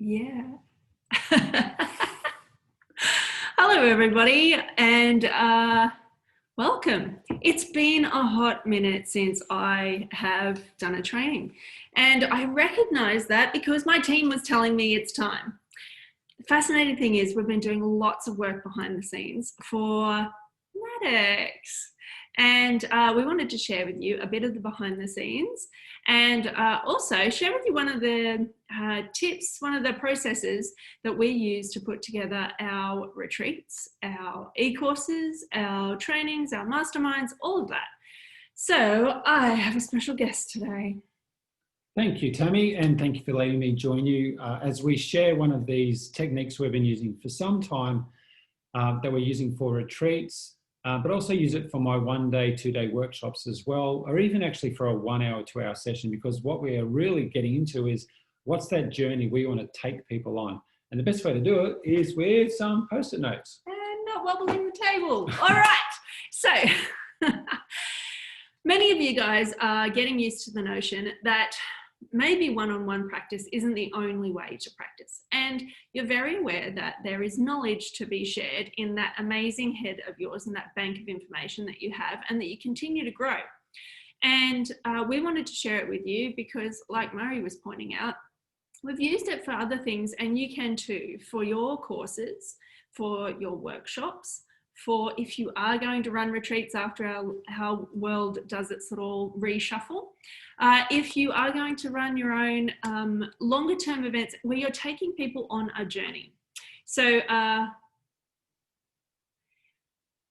Yeah. Hello, everybody, and welcome. It's been a hot minute since I have done a training, and I recognize that because my team was telling me it's time. The fascinating thing is we've been doing lots of work behind the scenes for Maddox. And we wanted to share with you a bit of the behind the scenes and also share with you one of the tips, one of the processes that we use to put together our retreats, our e-courses, our trainings, our masterminds, all of that. So I have a special guest today. Thank you, Tammy, and thank you for letting me join you as we share one of these techniques we've been using for some time that we're using for retreats, but also use it for my 1 day, 2 day workshops as well, or even actually for a 1 hour, 2 hour session, because what we are really getting into is what's that journey we want to take people on. And the best way to do it is with some Post-it notes. And not wobbling the table. All right. So many of you guys are getting used to the notion that maybe one-on-one practice isn't the only way to practice. And you're very aware that there is knowledge to be shared in that amazing head of yours and that bank of information that you have and that you continue to grow. And we wanted to share it with you because, like Murray was pointing out, we've used it for other things, and you can too, for your courses, for your workshops, for if you are going to run retreats after our world does its little reshuffle. If you are going to run your own longer term events where you're taking people on a journey. So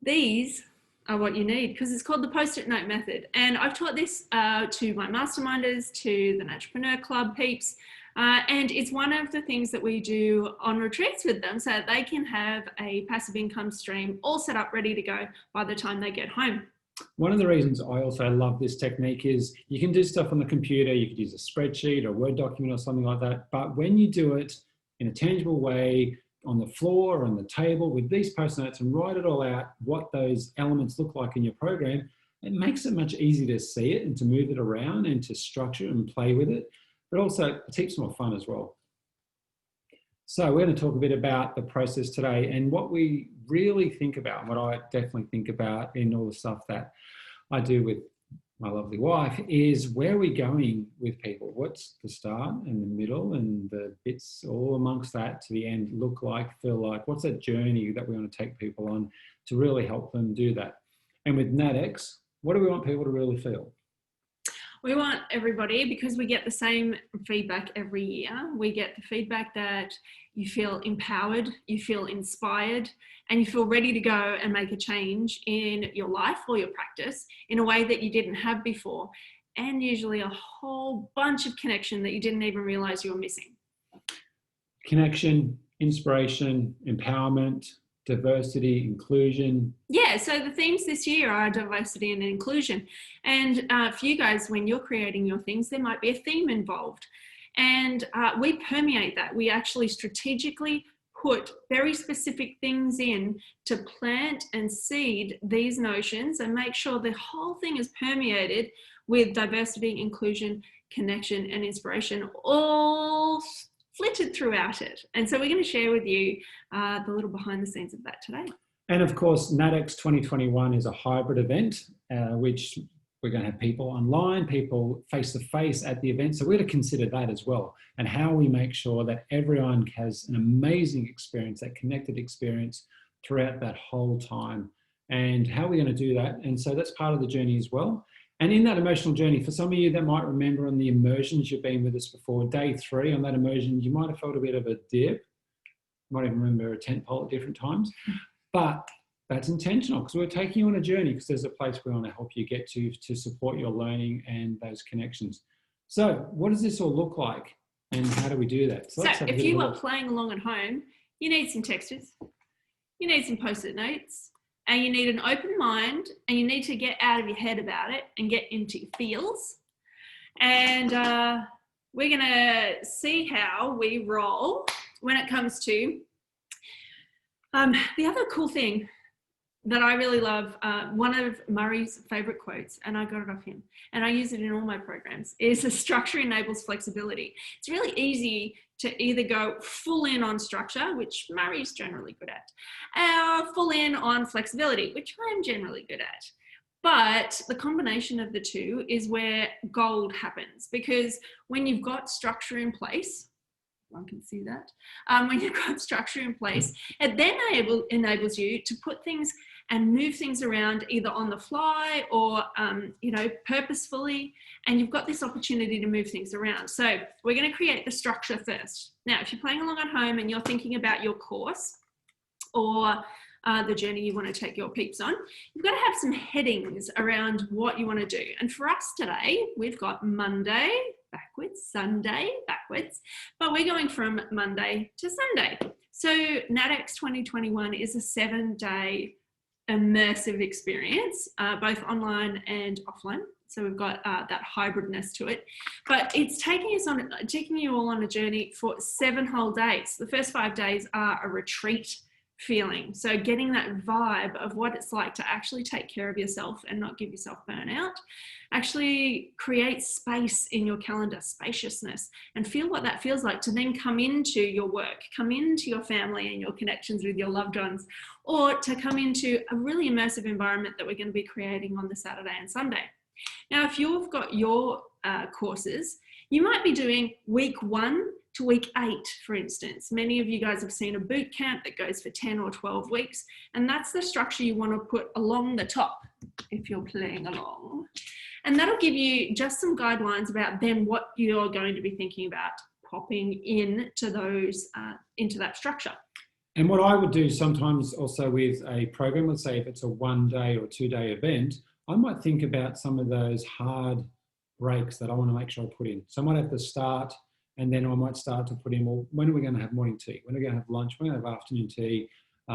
these are what you need, because it's called the Post-it note method. And I've taught this to my masterminders, to the Entrepreneur Club peeps, and it's one of the things that we do on retreats with them so that they can have a passive income stream all set up, ready to go by the time they get home. One of the reasons I also love this technique is you can do stuff on the computer, you could use a spreadsheet or a Word document or something like that, but when you do it in a tangible way, on the floor or on the table with these Post-it notes and write it all out, what those elements look like in your program, it makes it much easier to see it and to move it around and to structure it and play with it. But also it keeps more fun as well. So we're going to talk a bit about the process today and what we really think about, and what I definitely think about in all the stuff that I do with my lovely wife is where are we going with people? What's the start and the middle and the bits all amongst that to the end look like, feel like? What's that journey that we want to take people on to really help them do that? And with NADX, what do we want people to really feel? We want everybody, because we get the same feedback every year, we get the feedback that you feel empowered, you feel inspired, and you feel ready to go and make a change in your life or your practice in a way that you didn't have before. And usually a whole bunch of connection that you didn't even realize you were missing. Connection, inspiration, empowerment, diversity, inclusion. Yeah, so the themes this year are diversity and inclusion. And for you guys, when you're creating your things, there might be a theme involved. And we permeate that. We actually strategically put very specific things in to plant and seed these notions and make sure the whole thing is permeated with diversity, inclusion, connection, and inspiration, all flitted throughout it. And so we're going to share with you the little behind the scenes of that today. And of course, NADX 2021 is a hybrid event, which we're going to have people online, people face-to-face at the event. So we're going to consider that as well, and how we make sure that everyone has an amazing experience, that connected experience throughout that whole time, and how we're going to do that. And so that's part of the journey as well. And in that emotional journey, for some of you that might remember on the immersions, you've been with us before, day 3 on that immersion, you might have felt a bit of a dip. You might even remember a tent pole at different times. But that's intentional, because we're taking you on a journey, because there's a place we want to help you get to support your learning and those connections. So what does this all look like, and how do we do that? So if you are playing along at home, you need some textures, you need some Post-it notes, and you need an open mind, and you need to get out of your head about it and get into your feels. And we're going to see how we roll when it comes to the other cool thing that I really love, one of Murray's favorite quotes, and I got it off him, and I use it in all my programs, is the structure enables flexibility. It's really easy to either go full in on structure, which Murray's generally good at, or full in on flexibility, which I'm generally good at. But the combination of the two is where gold happens, because when you've got structure in place, one can see that, when you've got structure in place, it then enables you to put things and move things around either on the fly or, purposefully, and you've got this opportunity to move things around. So we're going to create the structure first. Now, if you're playing along at home and you're thinking about your course or the journey you want to take your peeps on, you've got to have some headings around what you want to do. And for us today, we've got Monday backwards, Sunday backwards, but we're going from Monday to Sunday. So NatX 2021 is a 7-day immersive experience, both online and offline. So we've got that hybridness to it, but it's taking you all on a journey for 7 whole days. The first 5 days are a retreat feeling. So getting that vibe of what it's like to actually take care of yourself and not give yourself burnout, actually create space in your calendar, spaciousness, and feel what that feels like to then come into your work, come into your family and your connections with your loved ones, or to come into a really immersive environment that we're going to be creating on the Saturday and Sunday. Now, if you've got your courses, you might be doing week 1 to week 8, for instance. Many of you guys have seen a boot camp that goes for 10 or 12 weeks, and that's the structure you want to put along the top if you're playing along. And that'll give you just some guidelines about then what you're going to be thinking about popping into those, into that structure. And what I would do sometimes also with a program, let's say if it's a 1-day or 2-day event, I might think about some of those hard breaks that I want to make sure I put in. So I might have to start, and then I might start to put in, well, when are we going to have morning tea? When are we going to have lunch? When are we going to have afternoon tea?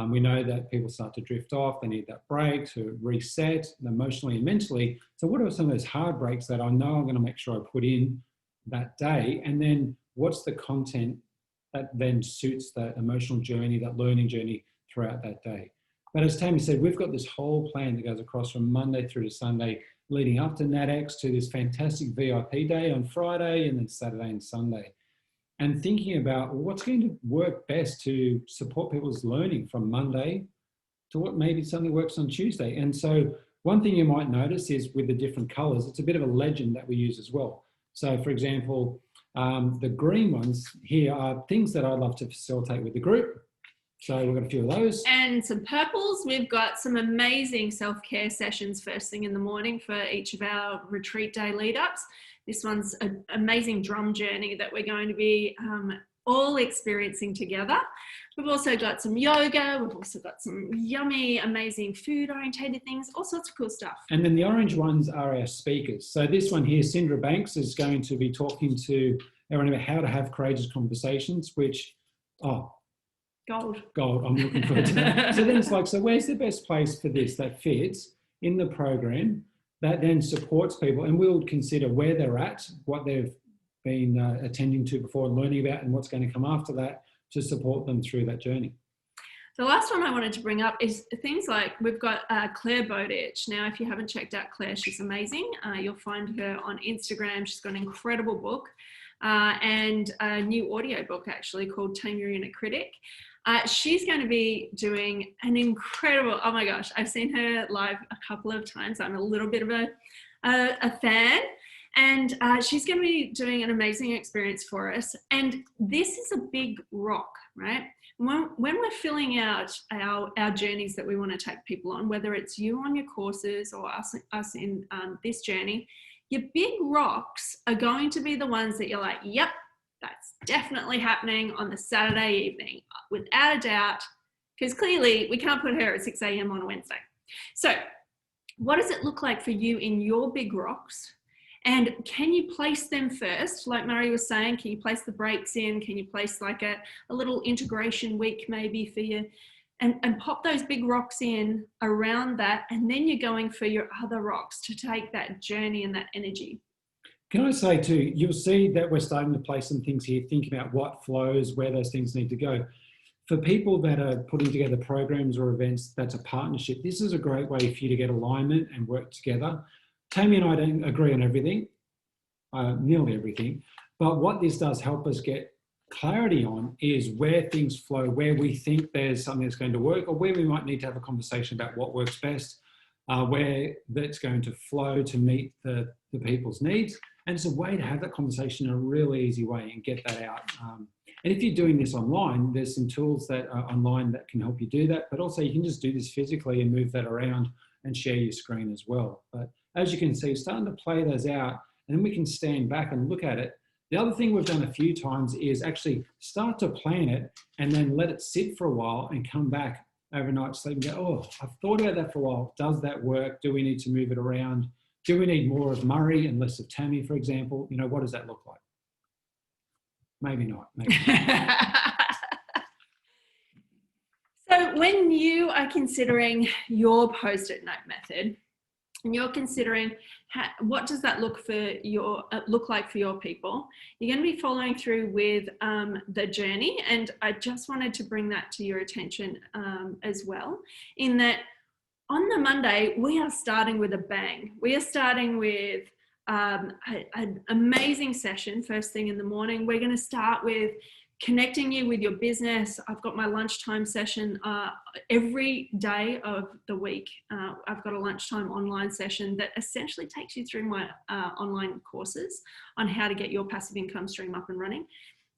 We know that people start to drift off. They need that break to reset emotionally and mentally. So what are some of those hard breaks that I know I'm going to make sure I put in that day? And then what's the content that then suits that emotional journey, that learning journey throughout that day? But as Tammy said, we've got this whole plan that goes across from Monday through to Sunday, leading up to NatX, to this fantastic VIP day on Friday, and then Saturday and Sunday. And thinking about what's going to work best to support people's learning from Monday to what maybe something works on Tuesday. And so one thing you might notice is with the different colors, it's a bit of a legend that we use as well. So for example, the green ones here are things that I'd love to facilitate with the group. So we've got a few of those. And some purples. We've got some amazing self-care sessions first thing in the morning for each of our retreat day lead-ups. This one's an amazing drum journey that we're going to be all experiencing together. We've also got some yoga. We've also got some yummy, amazing food-orientated things, all sorts of cool stuff. And then the orange ones are our speakers. So this one here, Cindra Banks, is going to be talking to everyone about how to have courageous conversations, which, Gold. I'm looking forward to that. So then it's like, so where's the best place for this that fits in the program that then supports people? And we'll consider where they're at, what they've been attending to before and learning about, and what's going to come after that to support them through that journey. The last one I wanted to bring up is things like we've got Claire Beaudich. Now, if you haven't checked out Claire, she's amazing. You'll find her on Instagram. She's got an incredible book and a new audio book actually called Tame Your Inner Critic. She's going to be doing an incredible, oh my gosh, I've seen her live a couple of times. I'm a little bit of a fan. And she's going to be doing an amazing experience for us. And this is a big rock, right? When we're filling out our journeys that we want to take people on, whether it's you on your courses or us in this journey, your big rocks are going to be the ones that you're like, yep, that's definitely happening on the Saturday evening, without a doubt, because clearly we can't put her at 6 a.m. on a Wednesday. So what does it look like for you in your big rocks? And can you place them first? Like Murray was saying, can you place the breaks in? Can you place like a little integration week maybe for you? And pop those big rocks in around that. And then you're going for your other rocks to take that journey and that energy. Can I say too, you'll see that we're starting to place some things here, think about what flows, where those things need to go. For people that are putting together programs or events, that's a partnership. This is a great way for you to get alignment and work together. Tammy and I don't agree on everything, nearly everything, but what this does help us get clarity on is where things flow, where we think there's something that's going to work, or where we might need to have a conversation about what works best, where that's going to flow to meet the people's needs. And it's a way to have that conversation in a really easy way and get that out. And if you're doing this online, there's some tools that are online that can help you do that, but also you can just do this physically and move that around and share your screen as well. But as you can see, starting to play those out, and then we can stand back and look at it. The other thing we've done a few times is actually start to plan it and then let it sit for a while and come back overnight so you can go, oh, I've thought about that for a while. Does that work? Do we need to move it around? Do we need more of Murray and less of Tammy, for example? You know, what does that look like? Maybe not. Maybe not. So when you are considering your post-it note method, and you're considering what does that look like for your people, you're going to be following through with the journey. And I just wanted to bring that to your attention as well, in that on the Monday, we are starting with a bang. We are starting with an amazing session first thing in the morning. We're going to start with connecting you with your business. I've got my lunchtime session every day of the week. I've got a lunchtime online session that essentially takes you through my online courses on how to get your passive income stream up and running.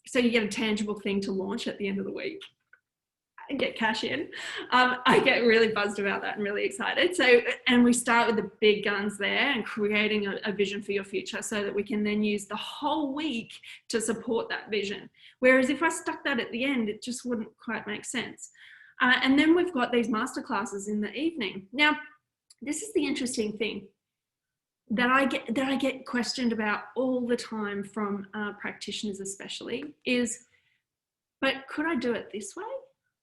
So you get a tangible thing to launch at the end of the week and get cash in. I get really buzzed about that and really excited. So, and we start with the big guns there and creating a vision for your future so that we can then use the whole week to support that vision. Whereas if I stuck that at the end, it just wouldn't quite make sense. And then we've got these masterclasses in the evening. Now, this is the interesting thing that I get questioned about all the time from practitioners especially is, but could I do it this way?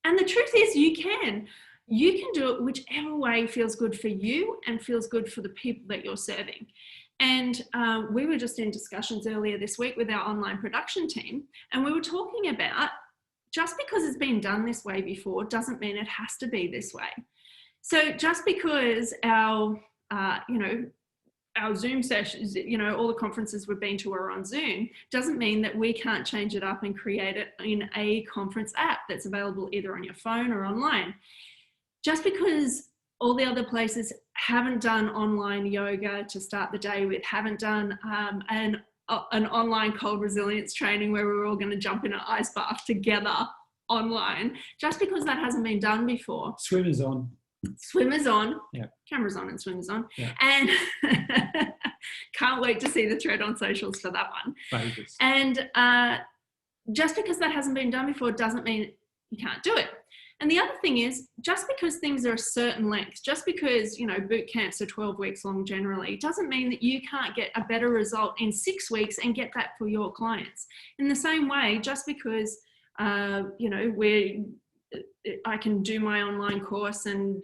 And the truth is you can do it whichever way feels good for you and feels good for the people that you're serving. And we were just in discussions earlier this week with our online production team, and we were talking about just because it's been done this way before doesn't mean it has to be this way. So just because our Zoom sessions, all the conferences we've been to are on Zoom, doesn't mean that we can't change it up and create it in a conference app that's available either on your phone or online. Just because all the other places haven't done online yoga to start the day with, haven't done an online cold resilience training where we're all going to jump in an ice bath together online, just because that hasn't been done before. Swimmers on. Yeah. Cameras on and swimmers on. Yeah. And can't wait to see the thread on socials for that one. Vegas. And just because that hasn't been done before doesn't mean you can't do it. And the other thing is, just because things are a certain length, just because, boot camps are 12 weeks long generally, doesn't mean that you can't get a better result in 6 weeks and get that for your clients. In the same way, just because, I can do my online course and,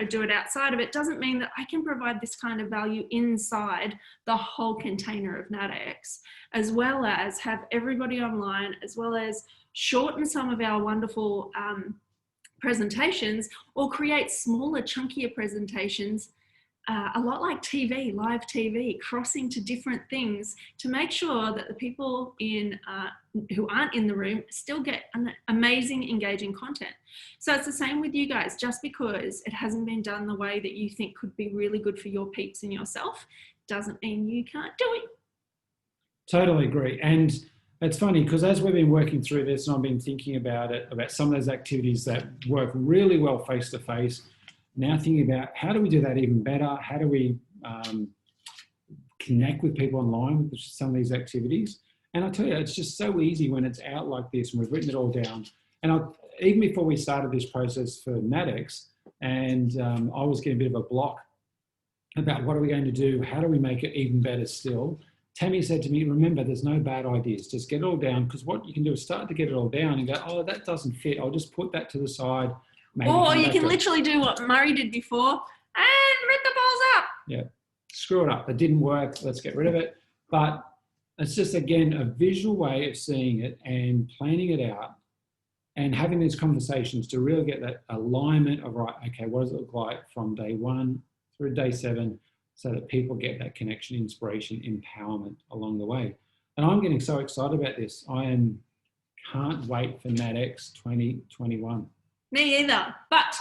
do it outside of it, doesn't mean that I can provide this kind of value inside the whole container of NatX, as well as have everybody online, as well as shorten some of our wonderful presentations or create smaller, chunkier presentations, a lot like TV, live TV, crossing to different things to make sure that the people who aren't in the room still get an amazing, engaging content. So it's the same with you guys. Just because it hasn't been done the way that you think could be really good for your peeps and yourself doesn't mean you can't do it. Totally agree. And it's funny because as we've been working through this and I've been thinking about some of those activities that work really well face-to-face, now thinking about how do we do that even better? How do we connect with people online with some of these activities? And I tell you, it's just so easy when it's out like this and we've written it all down. And even before we started this process for NatX, and I was getting a bit of a block about what are we going to do? How do we make it even better still? Tammy said to me, remember, there's no bad ideas. Just get it all down, because what you can do is start to get it all down and go, oh, that doesn't fit. I'll just put that to the side. Or you can literally do what Murray did before and rip the balls up. Yeah, screw it up. It didn't work. Let's get rid of it. But it's just, again, a visual way of seeing it and planning it out and having these conversations to really get that alignment of, right, okay, what does it look like from day 1 through day 7 so that people get that connection, inspiration, empowerment along the way. And I'm getting so excited about this. I am Can't wait for NatX 2021. Me either. But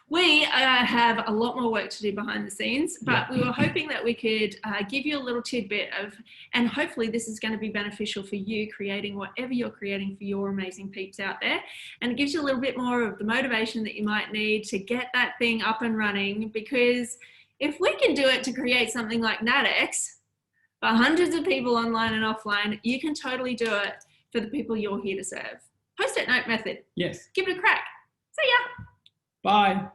we have a lot more work to do behind the scenes, but we were hoping that we could give you a little tidbit of, and hopefully this is going to be beneficial for you creating whatever you're creating for your amazing peeps out there. And it gives you a little bit more of the motivation that you might need to get that thing up and running, because if we can do it to create something like NatX for hundreds of people online and offline, you can totally do it for the people you're here to serve. Post-it note method. Yes. Give it a crack. See ya. Bye.